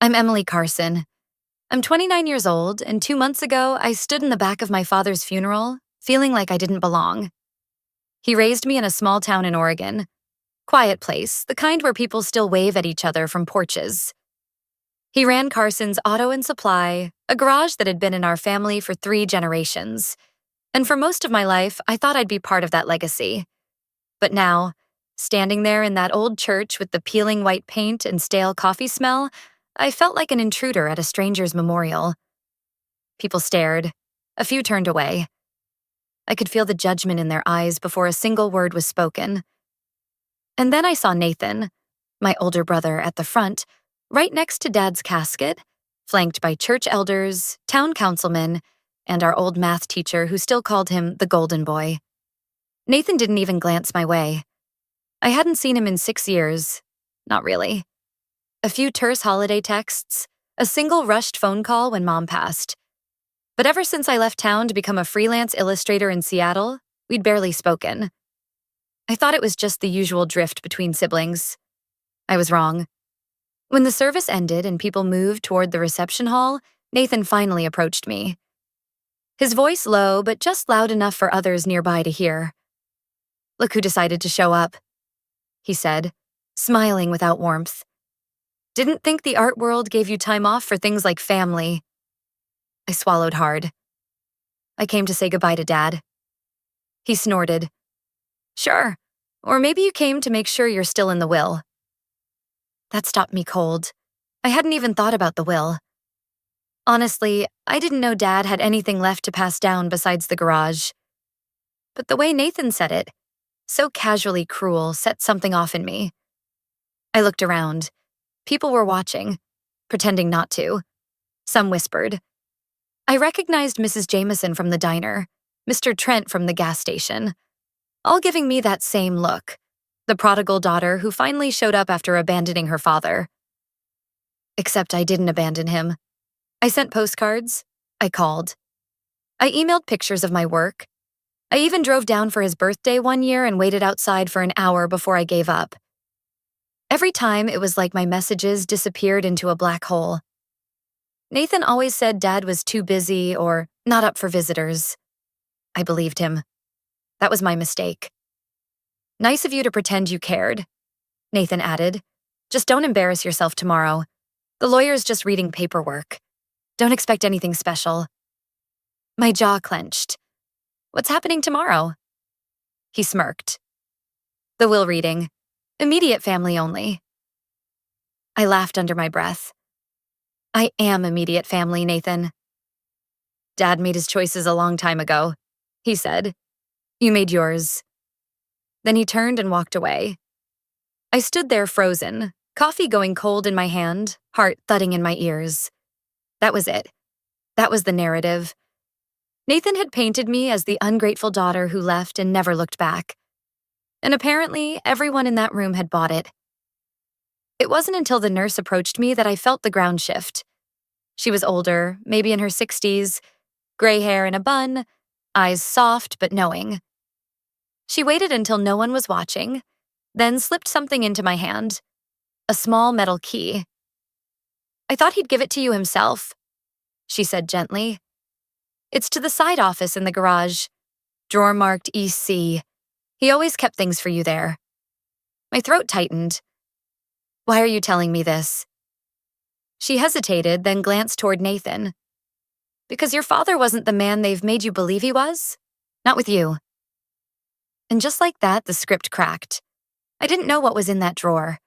I'm Emily Carson. I'm 29 years old, and 2 months ago, I stood in the back of my father's funeral, feeling like I didn't belong. He raised me in a small town in Oregon. Quiet place, the kind where people still wave at each other from porches. He ran Carson's Auto and Supply, a garage that had been in our family for 3 generations. And for most of my life, I thought I'd be part of that legacy. But now, standing there in that old church with the peeling white paint and stale coffee smell, I felt like an intruder at a stranger's memorial. People stared. A few turned away. I could feel the judgment in their eyes before a single word was spoken. And then I saw Nathan, my older brother, at the front, right next to Dad's casket, flanked by church elders, town councilmen, and our old math teacher who still called him the Golden Boy. Nathan didn't even glance my way. I hadn't seen him in 6 years. Not really. A few terse holiday texts, a single rushed phone call when Mom passed. But ever since I left town to become a freelance illustrator in Seattle, we'd barely spoken. I thought it was just the usual drift between siblings. I was wrong. When the service ended and people moved toward the reception hall, Nathan finally approached me. His voice low, but just loud enough for others nearby to hear. "Look who decided to show up," he said, smiling without warmth. "Didn't think the art world gave you time off for things like family." I swallowed hard. "I came to say goodbye to Dad." He snorted. "Sure. Or maybe you came to make sure you're still in the will." That stopped me cold. I hadn't even thought about the will. Honestly, I didn't know Dad had anything left to pass down besides the garage. But the way Nathan said it, so casually cruel, set something off in me. I looked around. People were watching, pretending not to. Some whispered. I recognized Mrs. Jameson from the diner, Mr. Trent from the gas station, all giving me that same look, the prodigal daughter who finally showed up after abandoning her father. Except I didn't abandon him. I sent postcards. I called. I emailed pictures of my work. I even drove down for his birthday one year and waited outside for an hour before I gave up. Every time, it was like my messages disappeared into a black hole. Nathan always said Dad was too busy or not up for visitors. I believed him. That was my mistake. "Nice of you to pretend you cared," Nathan added. "Just don't embarrass yourself tomorrow. The lawyer's just reading paperwork. Don't expect anything special." My jaw clenched. "What's happening tomorrow?" He smirked. "The will reading. Immediate family only." I laughed under my breath. "I am immediate family, Nathan." "Dad made his choices a long time ago," he said. "You made yours." Then he turned and walked away. I stood there frozen, coffee going cold in my hand, heart thudding in my ears. That was it. That was the narrative. Nathan had painted me as the ungrateful daughter who left and never looked back. And apparently, everyone in that room had bought it. It wasn't until the nurse approached me that I felt the ground shift. She was older, maybe in her 60s, gray hair in a bun, eyes soft but knowing. She waited until no one was watching, then slipped something into my hand, a small metal key. "I thought he'd give it to you himself," she said gently. "It's to the side office in the garage, drawer marked EC. He always kept things for you there." My throat tightened. "Why are you telling me this?" She hesitated, then glanced toward Nathan. "Because your father wasn't the man they've made you believe he was. Not with you." And just like that, the script cracked. I didn't know what was in that drawer.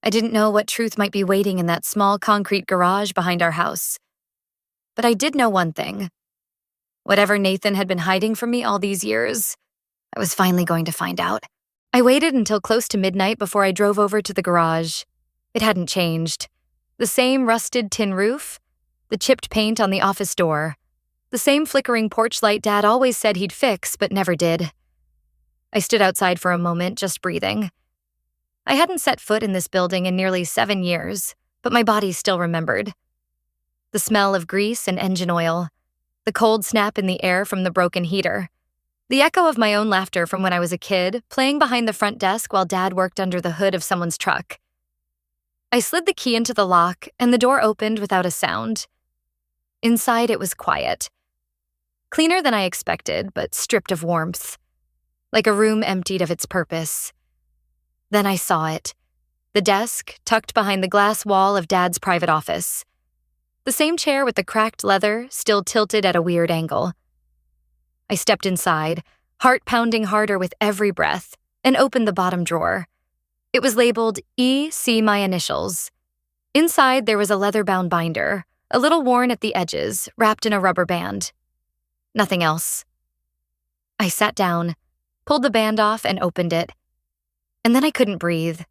I didn't know what truth might be waiting in that small concrete garage behind our house. But I did know one thing. Whatever Nathan had been hiding from me all these years, I was finally going to find out. I waited until close to midnight before I drove over to the garage. It hadn't changed. The same rusted tin roof, the chipped paint on the office door, the same flickering porch light Dad always said he'd fix but never did. I stood outside for a moment, just breathing. I hadn't set foot in this building in nearly 7 years, but my body still remembered. The smell of grease and engine oil, the cold snap in the air from the broken heater, the echo of my own laughter from when I was a kid, playing behind the front desk while Dad worked under the hood of someone's truck. I slid the key into the lock, and the door opened without a sound. Inside, it was quiet. Cleaner than I expected, but stripped of warmth. Like a room emptied of its purpose. Then I saw it. The desk, tucked behind the glass wall of Dad's private office. The same chair with the cracked leather, still tilted at a weird angle. I stepped inside, heart pounding harder with every breath, and opened the bottom drawer. It was labeled E. See My Initials. Inside, there was a leather-bound binder, a little worn at the edges, wrapped in a rubber band. Nothing else. I sat down, pulled the band off, and opened it. And then I couldn't breathe.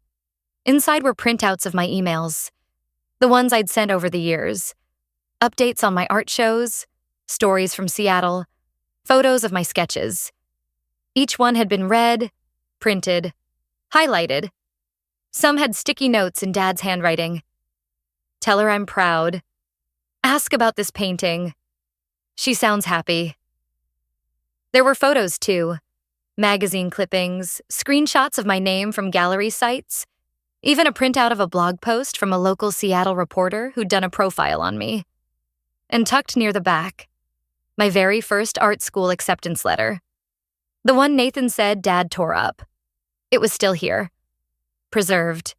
Inside were printouts of my emails, the ones I'd sent over the years, updates on my art shows, stories from Seattle, photos of my sketches. Each one had been read, printed, highlighted. Some had sticky notes in Dad's handwriting. Tell her I'm proud. Ask about this painting. She sounds happy. There were photos, too. Magazine clippings, screenshots of my name from gallery sites, even a printout of a blog post from a local Seattle reporter who'd done a profile on me. And tucked near the back, my very first art school acceptance letter. The one Nathan said Dad tore up. It was still here. Preserved.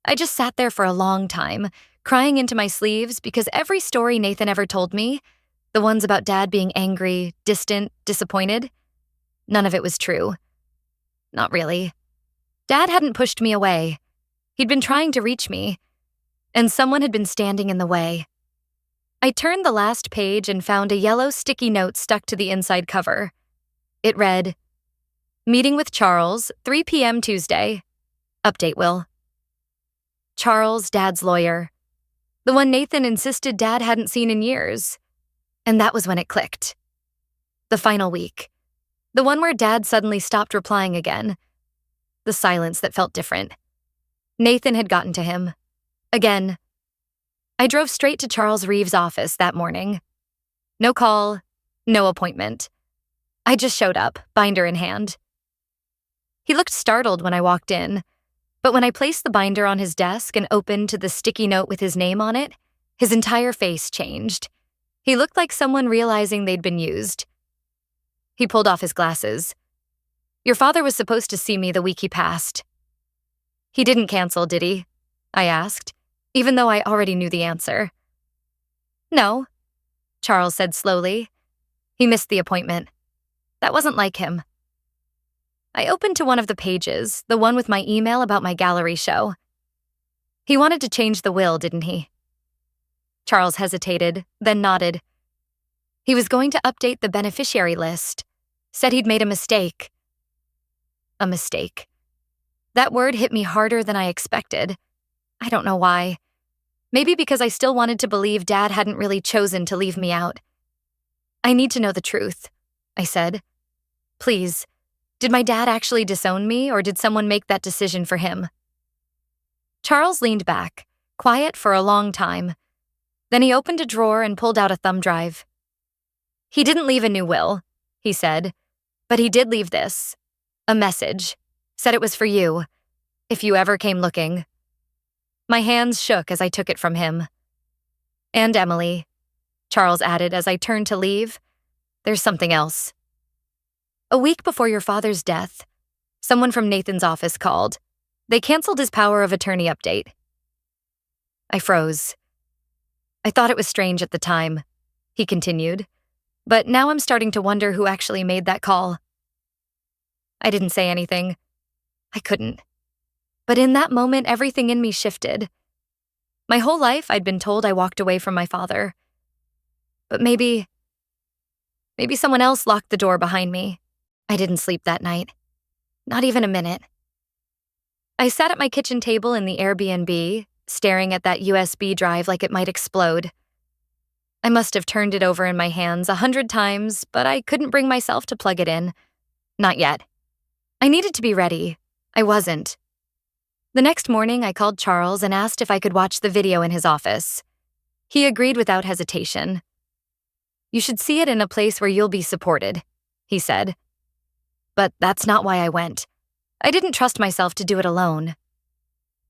I just sat there for a long time, crying into my sleeves because every story Nathan ever told me, the ones about Dad being angry, distant, disappointed, none of it was true. Not really. Dad hadn't pushed me away. He'd been trying to reach me, and someone had been standing in the way. I turned the last page and found a yellow sticky note stuck to the inside cover. It read, "Meeting with Charles, 3 p.m. Tuesday. Update, Will." Charles, Dad's lawyer. The one Nathan insisted Dad hadn't seen in years. And that was when it clicked. The final week. The one where Dad suddenly stopped replying again. The silence that felt different. Nathan had gotten to him. Again. I drove straight to Charles Reeves' office that morning. No call, no appointment. I just showed up, binder in hand. He looked startled when I walked in, but when I placed the binder on his desk and opened to the sticky note with his name on it, his entire face changed. He looked like someone realizing they'd been used. He pulled off his glasses. "Your father was supposed to see me the week he passed." "He didn't cancel, did he?" I asked, even though I already knew the answer. "No," Charles said slowly. "He missed the appointment. That wasn't like him." I opened to one of the pages, the one with my email about my gallery show. "He wanted to change the will, didn't he?" Charles hesitated, then nodded. "He was going to update the beneficiary list. Said he'd made a mistake." A mistake. That word hit me harder than I expected. I don't know why. Maybe because I still wanted to believe Dad hadn't really chosen to leave me out. "I need to know the truth," I said. "Please, did my dad actually disown me, or did someone make that decision for him?" Charles leaned back, quiet for a long time. Then he opened a drawer and pulled out a thumb drive. "He didn't leave a new will," he said, "but he did leave this. A message. Said it was for you, if you ever came looking." My hands shook as I took it from him. "And Emily," Charles added as I turned to leave, "there's something else. A week before your father's death, someone from Nathan's office called. They canceled his power of attorney update." I froze. "I thought it was strange at the time," he continued, "but now I'm starting to wonder who actually made that call." I didn't say anything. I couldn't. But in that moment, everything in me shifted. My whole life, I'd been told I walked away from my father. But maybe someone else locked the door behind me. I didn't sleep that night. Not even a minute. I sat at my kitchen table in the Airbnb, staring at that USB drive like it might explode. I must have turned it over in my hands 100 times, but I couldn't bring myself to plug it in. Not yet. I needed to be ready. I wasn't. The next morning, I called Charles and asked if I could watch the video in his office. He agreed without hesitation. "You should see it in a place where you'll be supported," he said. But that's not why I went. I didn't trust myself to do it alone.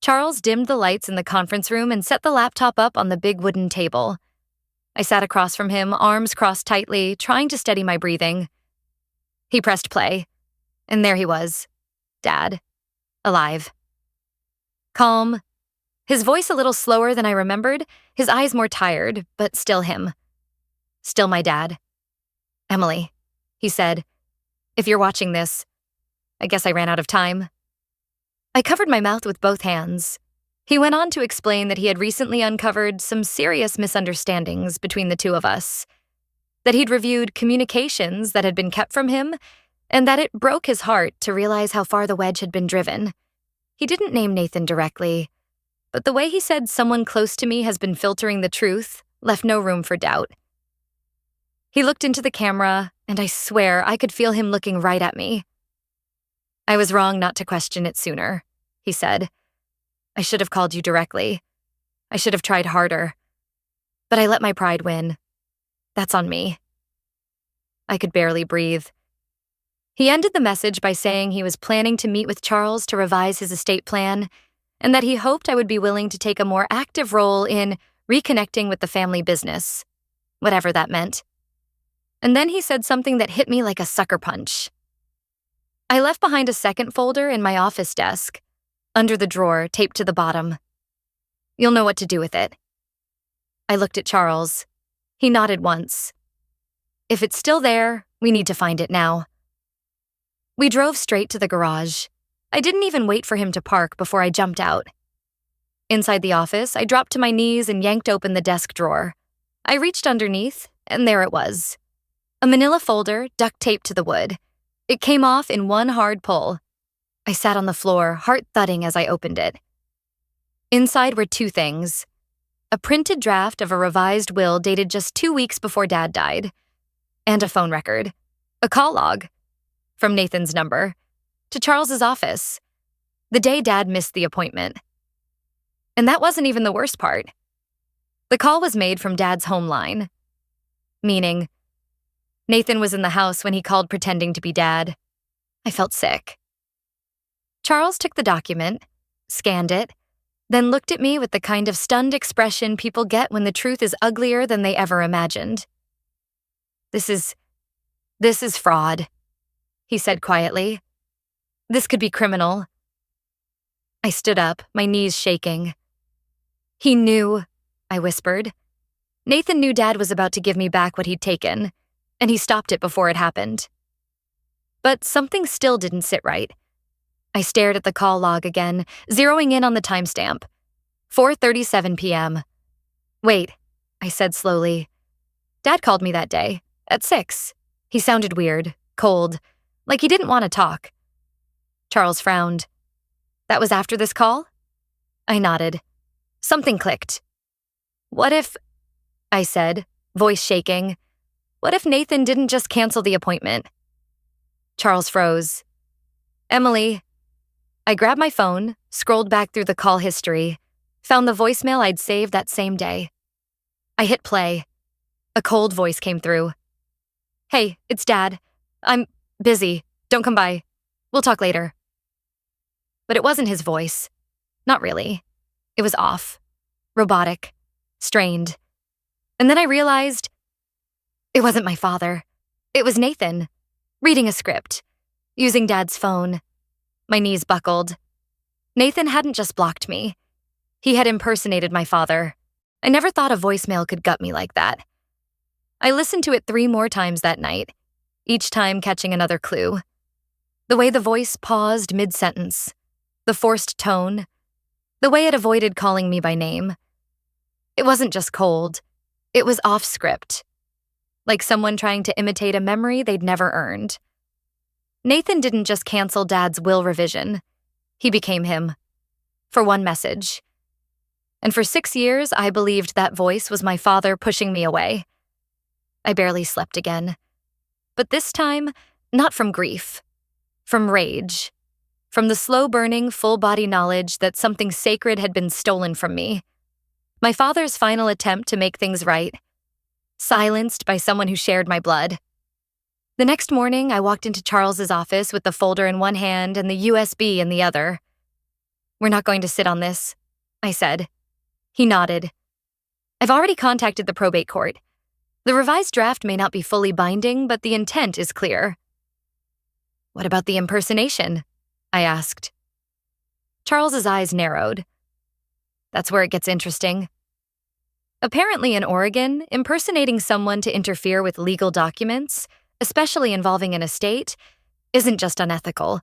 Charles dimmed the lights in the conference room and set the laptop up on the big wooden table. I sat across from him, arms crossed tightly, trying to steady my breathing. He pressed play, and there he was, Dad, alive. Calm, his voice a little slower than I remembered, his eyes more tired, but still him. Still my dad. Emily, he said, if you're watching this, I guess I ran out of time. I covered my mouth with both hands. He went on to explain that he had recently uncovered some serious misunderstandings between the two of us, that he'd reviewed communications that had been kept from him, and that it broke his heart to realize how far the wedge had been driven. He didn't name Nathan directly, but the way he said someone close to me has been filtering the truth left no room for doubt. He looked into the camera, and I swear I could feel him looking right at me. I was wrong not to question it sooner, he said. I should have called you directly. I should have tried harder. But I let my pride win. That's on me. I could barely breathe. He ended the message by saying he was planning to meet with Charles to revise his estate plan, and that he hoped I would be willing to take a more active role in reconnecting with the family business, whatever that meant. And then he said something that hit me like a sucker punch. I left behind a second folder in my office desk, under the drawer taped to the bottom. You'll know what to do with it. I looked at Charles. He nodded once. If it's still there, we need to find it now. We drove straight to the garage. I didn't even wait for him to park before I jumped out. Inside the office, I dropped to my knees and yanked open the desk drawer. I reached underneath, and there it was. A manila folder duct taped to the wood. It came off in one hard pull. I sat on the floor, heart thudding as I opened it. Inside were two things. A printed draft of a revised will dated just 2 weeks before Dad died, and a phone record, a call log, from Nathan's number, to Charles's office, the day Dad missed the appointment. And that wasn't even the worst part. The call was made from Dad's home line, meaning Nathan was in the house when he called pretending to be Dad. I felt sick. Charles took the document, scanned it, then looked at me with the kind of stunned expression people get when the truth is uglier than they ever imagined. This is fraud, he said quietly. This could be criminal. I stood up, my knees shaking. He knew, I whispered. Nathan knew Dad was about to give me back what he'd taken, and he stopped it before it happened. But something still didn't sit right. I stared at the call log again, zeroing in on the timestamp. 4:37 p.m. Wait, I said slowly. Dad called me that day, at 6. He sounded weird, cold, like he didn't want to talk. Charles frowned. That was after this call? I nodded. Something clicked. What if, I said, voice shaking, what if Nathan didn't just cancel the appointment? Charles froze. Emily. I grabbed my phone, scrolled back through the call history, found the voicemail I'd saved that same day. I hit play. A cold voice came through. Hey, it's Dad. I'm busy. Don't come by. We'll talk later. But it wasn't his voice. Not really. It was off. Robotic. Strained. And then I realized it wasn't my father. It was Nathan, reading a script, using Dad's phone. My knees buckled. Nathan hadn't just blocked me. He had impersonated my father. I never thought a voicemail could gut me like that. I listened to it 3 more times that night, each time catching another clue. The way the voice paused mid-sentence, the forced tone, the way it avoided calling me by name. It wasn't just cold. It was off-script, like someone trying to imitate a memory they'd never earned. Nathan didn't just cancel Dad's will revision. He became him. For one message. And for 6 years, I believed that voice was my father pushing me away. I barely slept again. But this time, not from grief. From rage. From the slow-burning, full-body knowledge that something sacred had been stolen from me. My father's final attempt to make things right. Silenced by someone who shared my blood. The next morning, I walked into Charles's office with the folder in one hand and the USB in the other. We're not going to sit on this, I said. He nodded. I've already contacted the probate court. The revised draft may not be fully binding, but the intent is clear. What about the impersonation? I asked. Charles's eyes narrowed. That's where it gets interesting. Apparently in Oregon, impersonating someone to interfere with legal documents, especially involving an estate, isn't just unethical.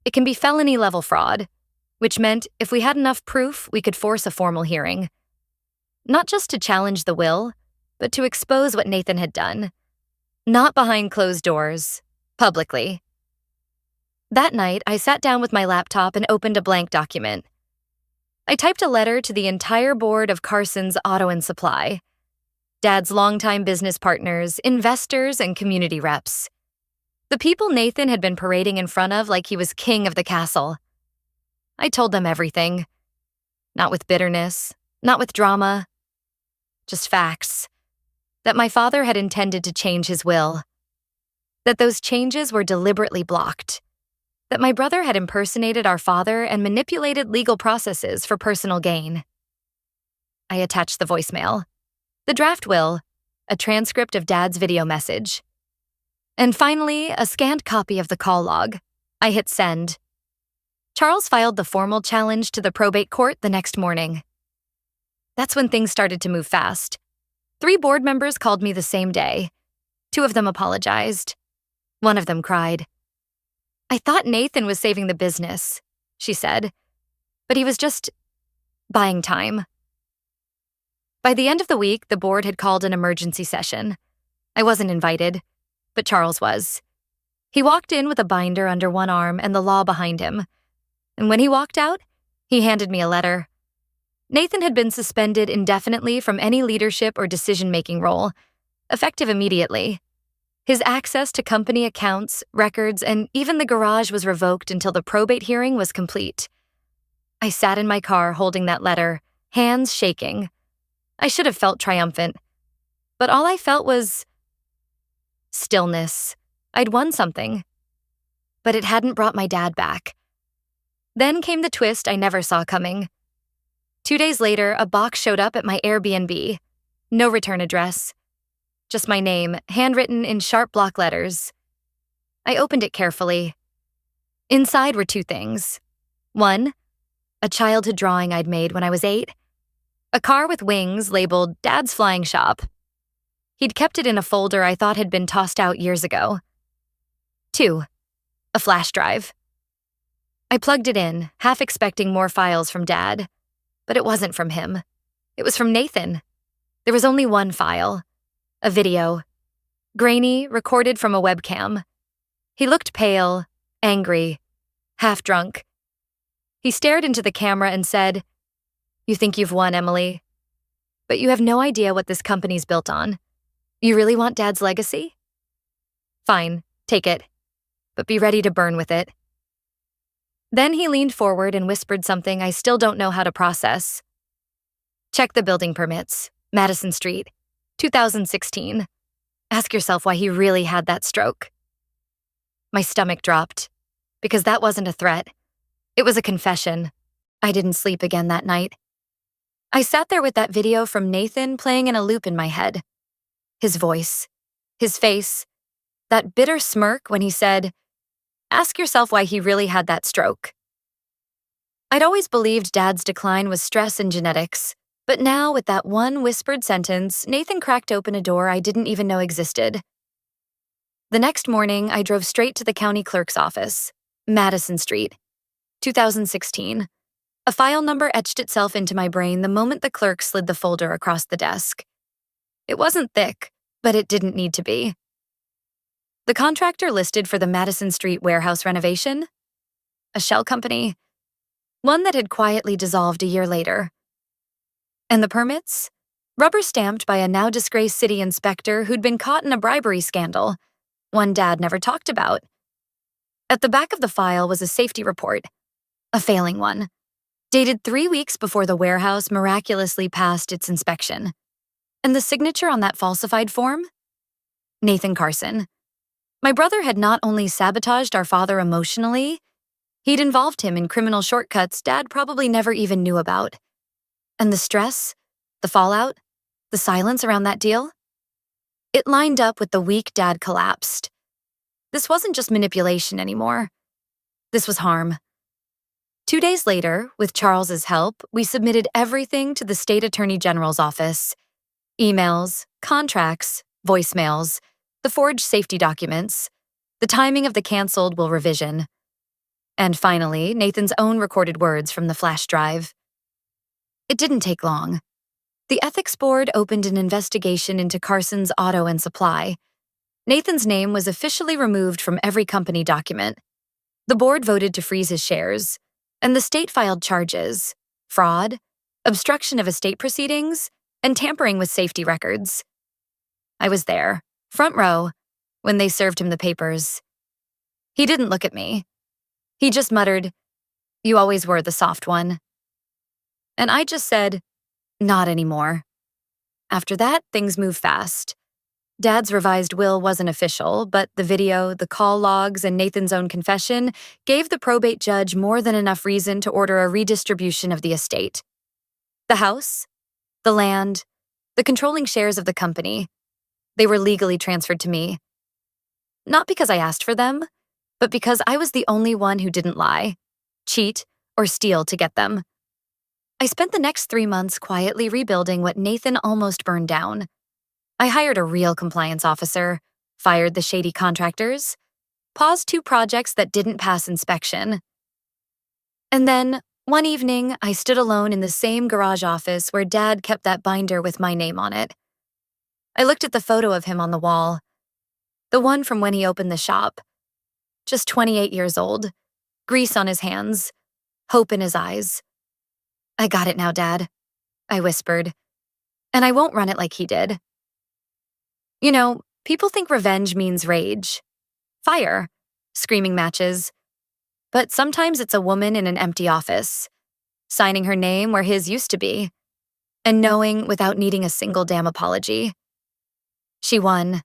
It can be felony-level fraud, which meant if we had enough proof, we could force a formal hearing. Not just to challenge the will, but to expose what Nathan had done. Not behind closed doors, publicly. That night, I sat down with my laptop and opened a blank document. I typed a letter to the entire board of Carson's Auto and Supply, Dad's longtime business partners, investors, and community reps. The people Nathan had been parading in front of like he was king of the castle. I told them everything. Not with bitterness, not with drama, just facts. That my father had intended to change his will. That those changes were deliberately blocked. That my brother had impersonated our father and manipulated legal processes for personal gain. I attached the voicemail, the draft will, a transcript of Dad's video message. And finally, a scanned copy of the call log. I hit send. Charles filed the formal challenge to the probate court the next morning. That's when things started to move fast. 3 board members called me the same day. 2 of them apologized. One of them cried. I thought Nathan was saving the business, she said, but he was just buying time. By the end of the week, the board had called an emergency session. I wasn't invited, but Charles was. He walked in with a binder under one arm and the law behind him. And when he walked out, he handed me a letter. Nathan had been suspended indefinitely from any leadership or decision-making role, effective immediately. His access to company accounts, records, and even the garage was revoked until the probate hearing was complete. I sat in my car holding that letter, hands shaking. I should have felt triumphant, but all I felt was stillness. I'd won something, but it hadn't brought my dad back. Then came the twist I never saw coming. 2 days later, a box showed up at my Airbnb. No return address. Just my name, handwritten in sharp block letters. I opened it carefully. Inside were 2 things. 1, a childhood drawing I'd made when I was 8. A car with wings labeled Dad's Flying Shop. He'd kept it in a folder I thought had been tossed out years ago. 2, a flash drive. I plugged it in, half expecting more files from Dad. But it wasn't from him. It was from Nathan. There was only one file. A video. Grainy, recorded from a webcam. He looked pale, angry, half drunk. He stared into the camera and said, "You think you've won, Emily. But you have no idea what this company's built on. You really want Dad's legacy? Fine, take it. But be ready to burn with it." Then he leaned forward and whispered something I still don't know how to process. Check the building permits. Madison Street, 2016. Ask yourself why he really had that stroke. My stomach dropped, because that wasn't a threat. It was a confession. I didn't sleep again that night. I sat there with that video from Nathan playing in a loop in my head. His voice, his face, that bitter smirk when he said, "Ask yourself why he really had that stroke." I'd always believed Dad's decline was stress and genetics, but now with that one whispered sentence, Nathan cracked open a door I didn't even know existed. The next morning, I drove straight to the county clerk's office, Madison Street, 2016. A file number etched itself into my brain the moment the clerk slid the folder across the desk. It wasn't thick, but it didn't need to be. The contractor listed for the Madison Street warehouse renovation? A shell company. One that had quietly dissolved a year later. And the permits? Rubber-stamped by a now-disgraced city inspector who'd been caught in a bribery scandal, one Dad never talked about. At the back of the file was a safety report, a failing one, dated 3 weeks before the warehouse miraculously passed its inspection. And the signature on that falsified form? Nathan Carson. My brother had not only sabotaged our father emotionally, He'd involved him in criminal shortcuts Dad probably never even knew about. And the stress, the fallout, the silence around that deal? It lined up with the week Dad collapsed. This wasn't just manipulation anymore. This was harm. 2 days later, with Charles's help, we submitted everything to the state attorney general's office. Emails, contracts, voicemails, the forged safety documents, the timing of the canceled will revision. And finally, Nathan's own recorded words from the flash drive. It didn't take long. The ethics board opened an investigation into Carson's auto and supply. Nathan's name was officially removed from every company document. The board voted to freeze his shares, and the state filed charges: fraud, obstruction of estate proceedings, and tampering with safety records. I was there, front row, when they served him the papers. He didn't look at me. He just muttered, "You always were the soft one." And I just said, "Not anymore." After that, things moved fast. Dad's revised will wasn't official, but the video, the call logs, and Nathan's own confession gave the probate judge more than enough reason to order a redistribution of the estate. The house, the land, the controlling shares of the company, they were legally transferred to me. Not because I asked for them, but because I was the only one who didn't lie, cheat, or steal to get them. I spent the next 3 months quietly rebuilding what Nathan almost burned down. I hired a real compliance officer, fired the shady contractors, paused 2 projects that didn't pass inspection. And then, one evening, I stood alone in the same garage office where Dad kept that binder with my name on it. I looked at the photo of him on the wall, the one from when he opened the shop. Just 28 years old, grease on his hands, hope in his eyes. "I got it now, Dad," I whispered, "and I won't run it like he did." You know, people think revenge means rage, fire, screaming matches. But sometimes it's a woman in an empty office, signing her name where his used to be, and knowing without needing a single damn apology. She won.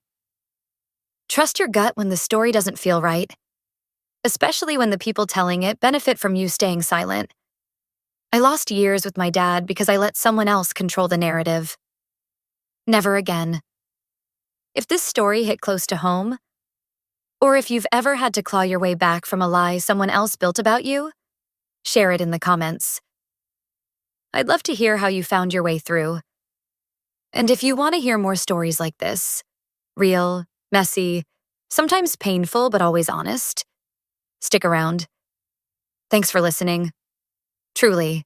Trust your gut when the story doesn't feel right, especially when the people telling it benefit from you staying silent. I lost years with my dad because I let someone else control the narrative. Never again. If this story hit close to home, or if you've ever had to claw your way back from a lie someone else built about you, share it in the comments. I'd love to hear how you found your way through. And if you want to hear more stories like this, real, messy, sometimes painful but always honest, stick around. Thanks for listening. Truly.